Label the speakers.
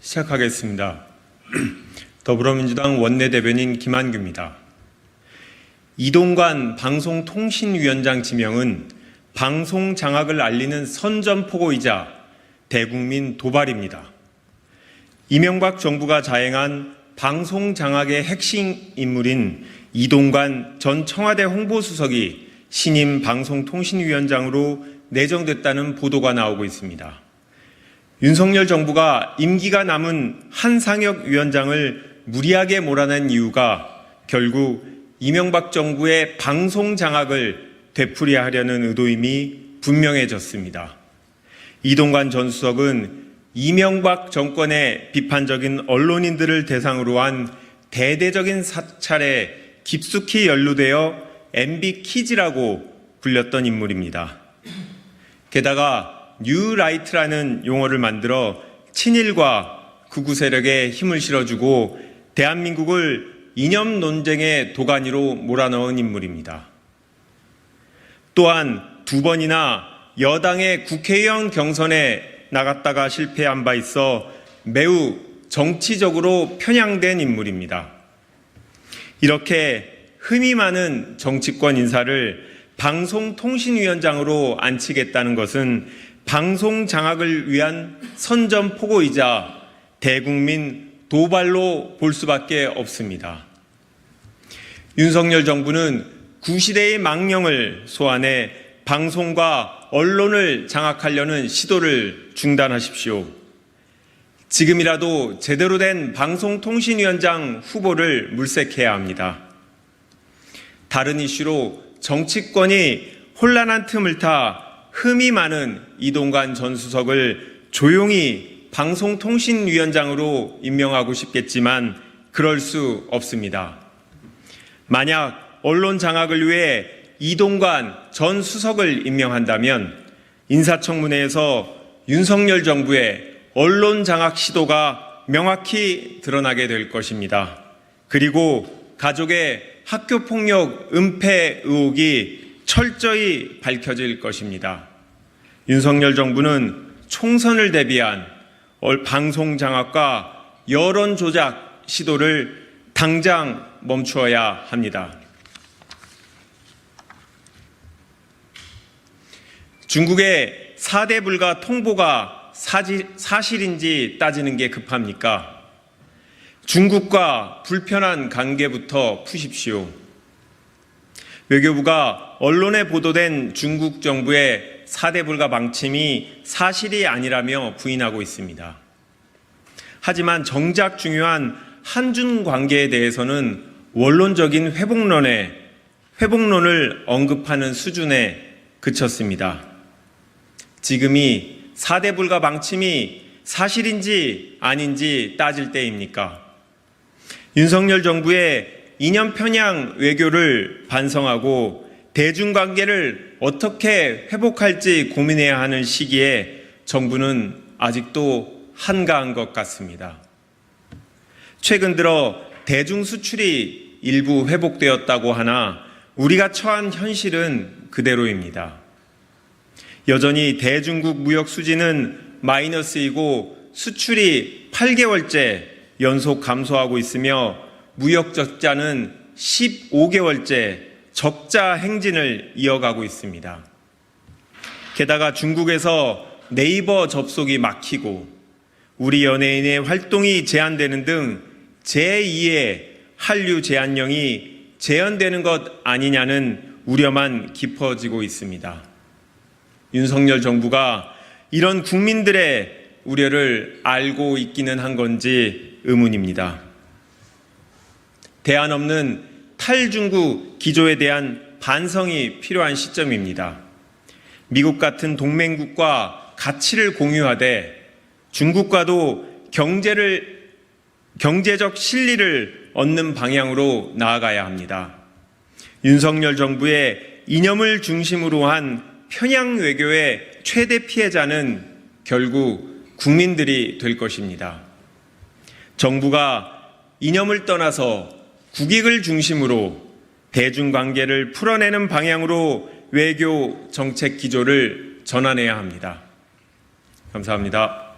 Speaker 1: 시작하겠습니다. 더불어민주당 원내대변인 김한규입니다. 이동관 방송통신위원장 지명은 방송 장악을 알리는 선전포고이자 대국민 도발입니다. 이명박 정부가 자행한 방송 장악의 핵심 인물인 이동관 전 청와대 홍보수석이 신임 방송통신위원장으로 내정됐다는 보도가 나오고 있습니다. 윤석열 정부가 임기가 남은 한상혁 위원장을 무리하게 몰아낸 이유가 결국 이명박 정부의 방송 장악을 되풀이하려는 의도임이 분명해졌습니다. 이동관 전 수석은 이명박 정권의 비판적인 언론인들을 대상으로 한 대대적인 사찰에 깊숙이 연루되어 MB 키즈라고 불렸던 인물입니다. 게다가 뉴라이트라는 용어를 만들어 친일과 극우 세력에 힘을 실어주고 대한민국을 이념 논쟁의 도가니로 몰아넣은 인물입니다. 또한 두 번이나 여당의 국회의원 경선에 나갔다가 실패한 바 있어 매우 정치적으로 편향된 인물입니다. 이렇게 흠이 많은 정치권 인사를 방송통신위원장으로 앉히겠다는 것은 방송 장악을 위한 선전포고이자 대국민 도발로 볼 수밖에 없습니다. 윤석열 정부는 구시대의 망령을 소환해 방송과 언론을 장악하려는 시도를 중단하십시오. 지금이라도 제대로 된 방송통신위원장 후보를 물색해야 합니다. 다른 이슈로 정치권이 혼란한 틈을 타 흠이 많은 이동관 전 수석을 조용히 방송통신위원장으로 임명하고 싶겠지만 그럴 수 없습니다. 만약 언론 장악을 위해 이동관 전 수석을 임명한다면 인사청문회에서 윤석열 정부의 언론 장악 시도가 명확히 드러나게 될 것입니다. 그리고 가족의 학교폭력 은폐 의혹이 철저히 밝혀질 것입니다. 윤석열 정부는 총선을 대비한 방송 장악과 여론 조작 시도를 당장 멈추어야 합니다. 중국의 4대 불가 통보가 사실인지 따지는 게 급합니까? 중국과 불편한 관계부터 푸십시오. 외교부가 언론에 보도된 중국 정부의 4대 불가 방침이 사실이 아니라며 부인하고 있습니다. 하지만 정작 중요한 한중 관계에 대해서는 원론적인 회복론을 언급하는 수준에 그쳤습니다. 지금이 4대 불가 방침이 사실인지 아닌지 따질 때입니까? 윤석열 정부의 이념 편향 외교를 반성하고 대중관계를 어떻게 회복할지 고민해야 하는 시기에 정부는 아직도 한가한 것 같습니다. 최근 들어 대중 수출이 일부 회복되었다고 하나 우리가 처한 현실은 그대로입니다. 여전히 대중국 무역 수지는 마이너스이고 수출이 8개월째 연속 감소하고 있으며 무역 적자는 15개월째 적자 행진을 이어가고 있습니다. 게다가 중국에서 네이버 접속이 막히고 우리 연예인의 활동이 제한되는 등 제2의 한류 제한령이 재현되는 것 아니냐는 우려만 깊어지고 있습니다. 윤석열 정부가 이런 국민들의 우려를 알고 있기는 한 건지 의문입니다. 대안 없는 탈중국 기조에 대한 반성이 필요한 시점입니다. 미국 같은 동맹국과 가치를 공유하되 중국과도 경제적 실리를 얻는 방향으로 나아가야 합니다. 윤석열 정부의 이념을 중심으로 한 편향 외교의 최대 피해자는 결국 국민들이 될 것입니다. 정부가 이념을 떠나서 국익을 중심으로 대중관계를 풀어내는 방향으로 외교 정책 기조를 전환해야 합니다. 감사합니다.